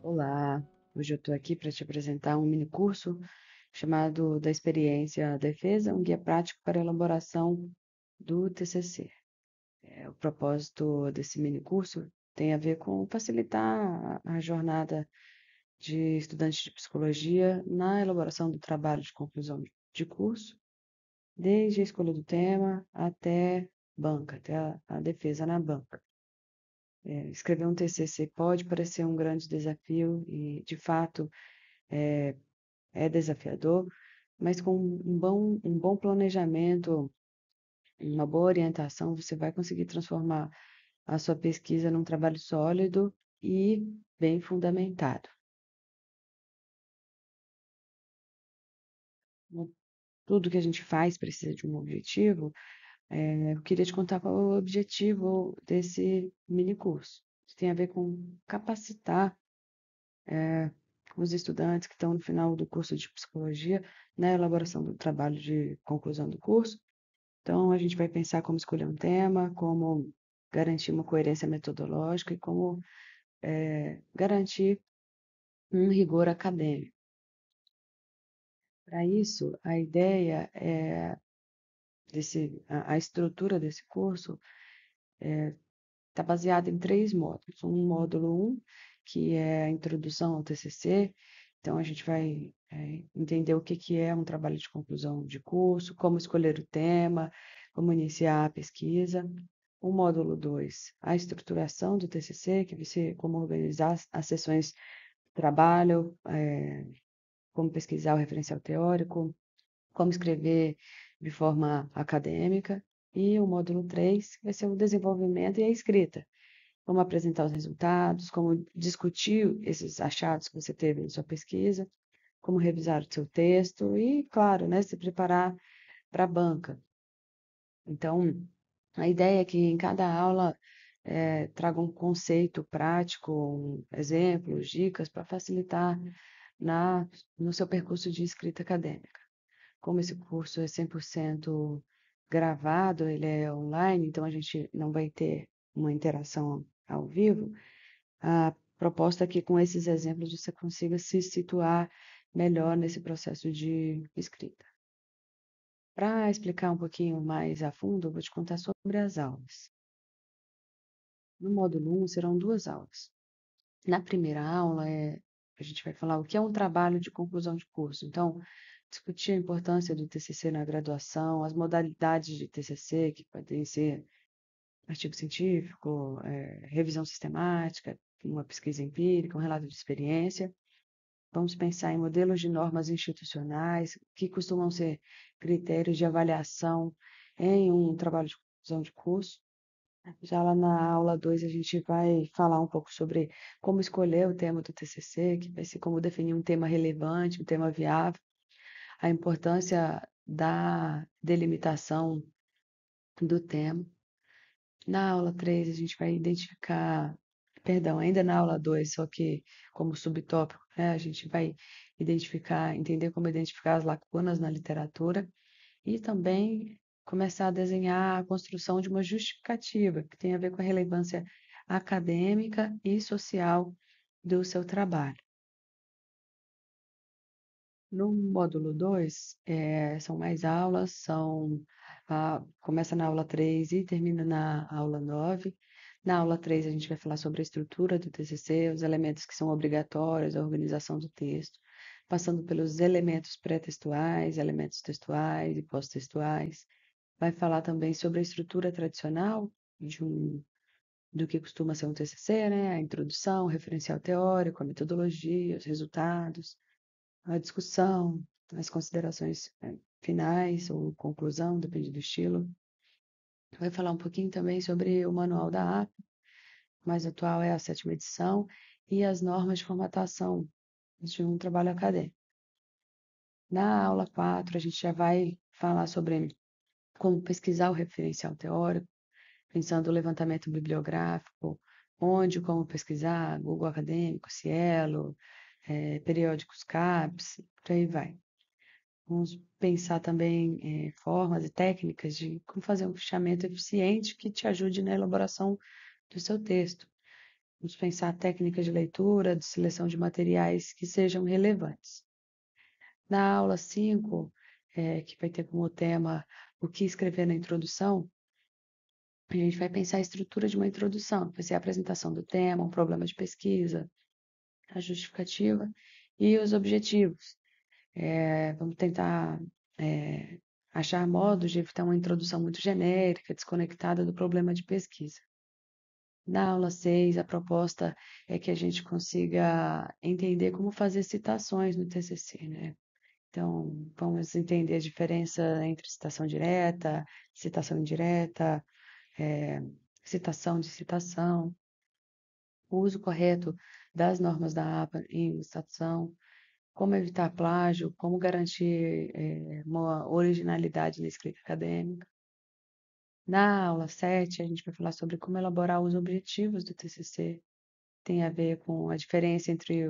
Olá, hoje eu estou aqui para te apresentar um mini curso chamado Da Experiência à Defesa, um guia prático para a elaboração do TCC. O propósito desse mini curso tem a ver com facilitar a jornada de estudantes de psicologia na elaboração do trabalho de conclusão de curso, desde a escolha do tema até banca, até a defesa na banca. Escrever um TCC pode parecer um grande desafio e, de fato, é desafiador, mas com um bom planejamento, uma boa orientação, você vai conseguir transformar a sua pesquisa num trabalho sólido e bem fundamentado. Tudo que a gente faz precisa de um objetivo. Eu queria te contar qual é o objetivo desse mini curso. Isso tem a ver com capacitar os estudantes que estão no final do curso de psicologia na elaboração do trabalho de conclusão do curso. Então, a gente vai pensar como escolher um tema, como garantir uma coerência metodológica e como garantir um rigor acadêmico. Para isso, a ideia é a estrutura desse curso está baseada em 3 módulos. Um módulo 1, que é a introdução ao TCC. Então, a gente vai entender o que que é um trabalho de conclusão de curso, como escolher o tema, como iniciar a pesquisa. O módulo 2, a estruturação do TCC, que vai ser como organizar as sessões de trabalho, como pesquisar o referencial teórico, como escrever de forma acadêmica. E o módulo 3 vai ser o desenvolvimento e a escrita, como apresentar os resultados, como discutir esses achados que você teve em sua pesquisa, como revisar o seu texto e, claro, né, se preparar para a banca. Então, a ideia é que em cada aula traga um conceito prático, exemplos, dicas para facilitar no seu percurso de escrita acadêmica. Como esse curso é 100% gravado, ele é online, então a gente não vai ter uma interação ao vivo. A proposta é que com esses exemplos você consiga se situar melhor nesse processo de escrita. Para explicar um pouquinho mais a fundo, eu vou te contar sobre as aulas. No módulo 1 serão 2 aulas. Na primeira aula, a gente vai falar o que é um trabalho de conclusão de curso. Então, discutir a importância do TCC na graduação, as modalidades de TCC, que podem ser artigo científico, revisão sistemática, uma pesquisa empírica, um relato de experiência. Vamos pensar em modelos de normas institucionais, que costumam ser critérios de avaliação em um trabalho de conclusão de curso. Já lá na aula 2 a gente vai falar um pouco sobre como escolher o tema do TCC, que vai ser como definir um tema relevante, um tema viável, a importância da delimitação do tema. Na aula 3 a gente vai identificar, perdão, ainda na aula 2 só que como subtópico, né, a gente vai entender como identificar as lacunas na literatura e também começar a desenhar a construção de uma justificativa, que tem a ver com a relevância acadêmica e social do seu trabalho. No módulo 2, são mais aulas, começa na aula 3 e termina na aula 9. Na aula 3, a gente vai falar sobre a estrutura do TCC, os elementos que são obrigatórios, a organização do texto, passando pelos elementos pré-textuais, elementos textuais e pós-textuais. Vai falar também sobre a estrutura tradicional do que costuma ser um TCC, né? A introdução, o referencial teórico, a metodologia, os resultados, a discussão, as considerações finais ou conclusão, depende do estilo. Vai falar um pouquinho também sobre o manual da APA, mais atual é a 7ª edição, e as normas de formatação de um trabalho acadêmico. Na aula 4, a gente já vai falar sobre como pesquisar o referencial teórico, pensando no levantamento bibliográfico, onde, como pesquisar, Google Acadêmico, Cielo, periódicos CAPES, por aí vai. Vamos pensar também formas e técnicas de como fazer um fichamento eficiente que te ajude na elaboração do seu texto. Vamos pensar técnicas de leitura, de seleção de materiais que sejam relevantes. Na aula 5, que vai ter como tema o que escrever na introdução, a gente vai pensar a estrutura de uma introdução, vai ser a apresentação do tema, um problema de pesquisa, a justificativa e os objetivos. Vamos tentar achar modos de evitar uma introdução muito genérica, desconectada do problema de pesquisa. Na aula 6, a proposta é que a gente consiga entender como fazer citações no TCC, né? Então, vamos entender a diferença entre citação direta, citação indireta, eh, citação de citação, o uso correto das normas da APA em citação, como evitar plágio, como garantir uma originalidade na escrita acadêmica. Na aula 7, a gente vai falar sobre como elaborar os objetivos do TCC. Tem a ver com a diferença entre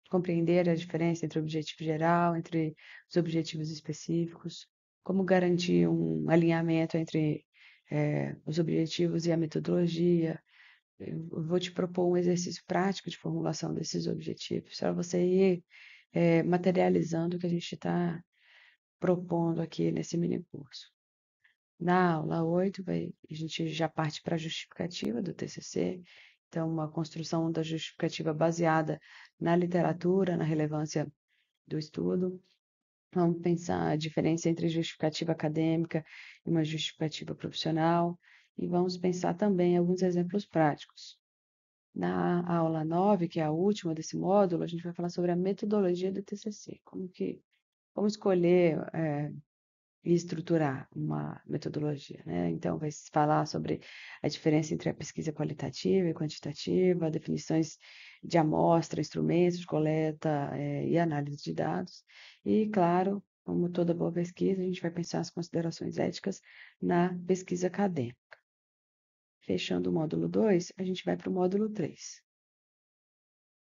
compreender a diferença entre o objetivo geral, entre os objetivos específicos, como garantir um alinhamento entre os objetivos e a metodologia. Eu vou te propor um exercício prático de formulação desses objetivos, para você ir materializando o que a gente está propondo aqui nesse mini curso. Na aula 8, a gente já parte para a justificativa do TCC, então, uma construção da justificativa baseada na literatura, na relevância do estudo. Vamos pensar a diferença entre justificativa acadêmica e uma justificativa profissional, e vamos pensar também alguns exemplos práticos. Na aula 9, que é a última desse módulo, a gente vai falar sobre a metodologia do TCC, como escolher e estruturar uma metodologia, né? Então, vai se falar sobre a diferença entre a pesquisa qualitativa e quantitativa, definições de amostra, instrumentos de coleta, e análise de dados. E, claro, como toda boa pesquisa, a gente vai pensar as considerações éticas na pesquisa acadêmica. Fechando o módulo 2, a gente vai para o módulo 3.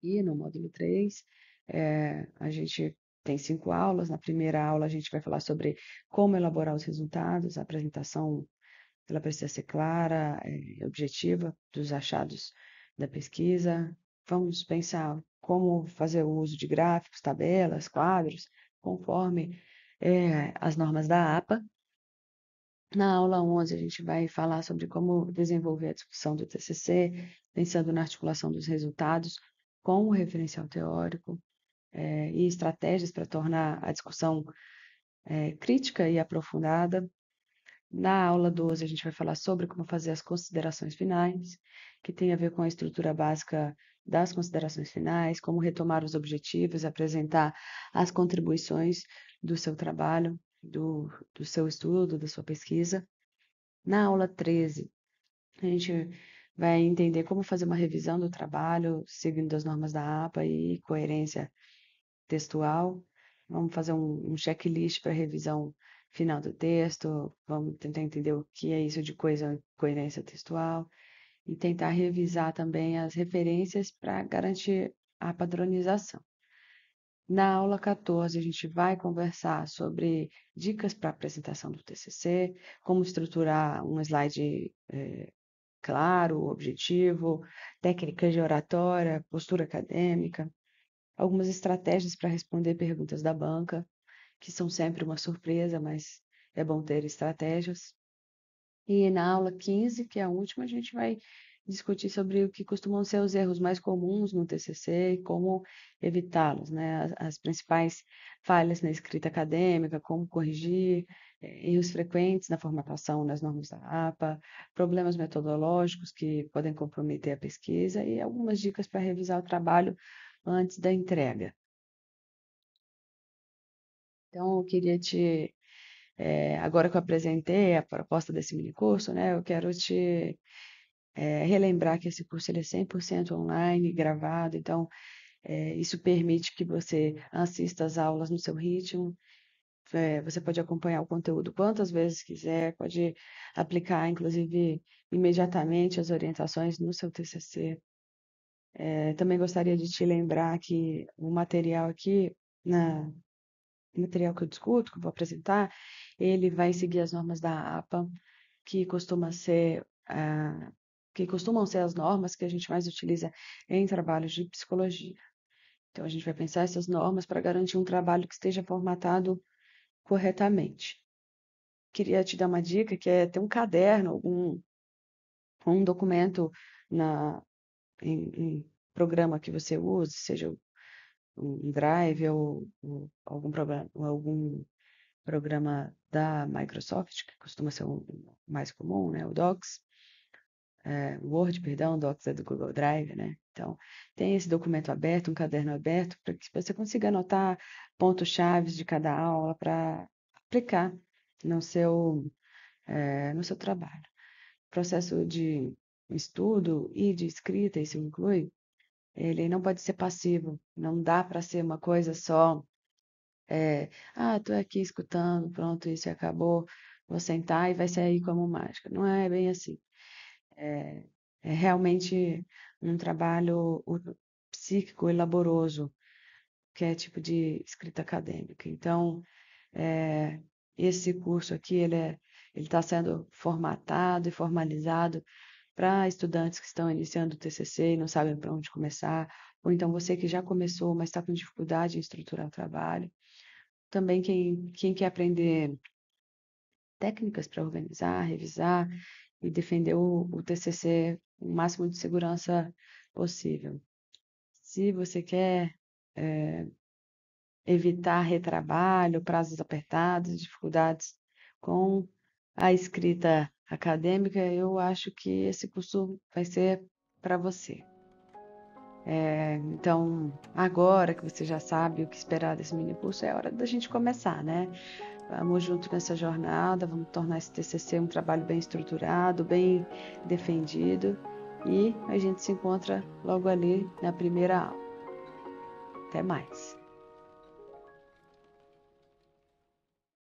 E no módulo 3, a gente tem 5 aulas. Na primeira aula, a gente vai falar sobre como elaborar os resultados. A apresentação ela precisa ser clara e objetiva dos achados da pesquisa. Vamos pensar como fazer o uso de gráficos, tabelas, quadros, conforme as normas da APA. Na aula 11, a gente vai falar sobre como desenvolver a discussão do TCC, pensando na articulação dos resultados com o referencial teórico, e estratégias para tornar a discussão crítica e aprofundada. Na aula 12, a gente vai falar sobre como fazer as considerações finais, que tem a ver com a estrutura básica das considerações finais, como retomar os objetivos, apresentar as contribuições do seu trabalho, do seu estudo, da sua pesquisa. Na aula 13, a gente vai entender como fazer uma revisão do trabalho, seguindo as normas da APA e coerência textual. Vamos fazer um checklist para revisão final do texto. Vamos tentar entender o que é isso de coerência textual e tentar revisar também as referências para garantir a padronização. Na aula 14, a gente vai conversar sobre dicas para a apresentação do TCC, como estruturar um slide claro, objetivo, técnicas de oratória, postura acadêmica, algumas estratégias para responder perguntas da banca, que são sempre uma surpresa, mas é bom ter estratégias. E na aula 15, que é a última, a gente vai discutir sobre o que costumam ser os erros mais comuns no TCC e como evitá-los, né? As principais falhas na escrita acadêmica, como corrigir, erros frequentes na formatação nas normas da APA, problemas metodológicos que podem comprometer a pesquisa e algumas dicas para revisar o trabalho antes da entrega. Então, eu queria agora que eu apresentei a proposta desse minicurso, né, eu quero te relembrar que esse curso ele é 100% online, gravado, então isso permite que você assista às aulas no seu ritmo. Você pode acompanhar o conteúdo quantas vezes quiser, pode aplicar, inclusive, imediatamente as orientações no seu TCC. Também gostaria de te lembrar que o material aqui, o material que eu discuto, que eu vou apresentar, ele vai seguir as normas da APA, que costuma ser que costumam ser as normas que a gente mais utiliza em trabalhos de psicologia. Então, a gente vai pensar essas normas para garantir um trabalho que esteja formatado corretamente. Queria te dar uma dica, que é ter um caderno, um documento em programa que você use, seja um Drive ou algum programa da Microsoft, que costuma ser o mais comum, né? O Docs, Word, perdão, Docs é do Google Drive, né? Então, tem esse documento aberto, um caderno aberto, para que você consiga anotar pontos-chave de cada aula para aplicar no seu trabalho. O processo de estudo e de escrita, isso inclui, ele não pode ser passivo, não dá para ser uma coisa só, tô aqui escutando, pronto, isso acabou, vou sentar e vai sair como mágica. Não é bem assim. É, é realmente um trabalho psíquico e laboroso, que é tipo de escrita acadêmica. Então, é, esse curso aqui, ele está sendo formatado e formalizado para estudantes que estão iniciando o TCC e não sabem para onde começar, ou então você que já começou, mas está com dificuldade em estruturar o trabalho. Também quem quer aprender técnicas para organizar, revisar e defender o TCC com o máximo de segurança possível. Se você quer evitar retrabalho, prazos apertados, dificuldades com a escrita acadêmica, eu acho que esse curso vai ser para você. Então, agora que você já sabe o que esperar desse mini curso, é hora da gente começar, né? Vamos junto nessa jornada, vamos tornar esse TCC um trabalho bem estruturado, bem defendido, e a gente se encontra logo ali na primeira aula. Até mais!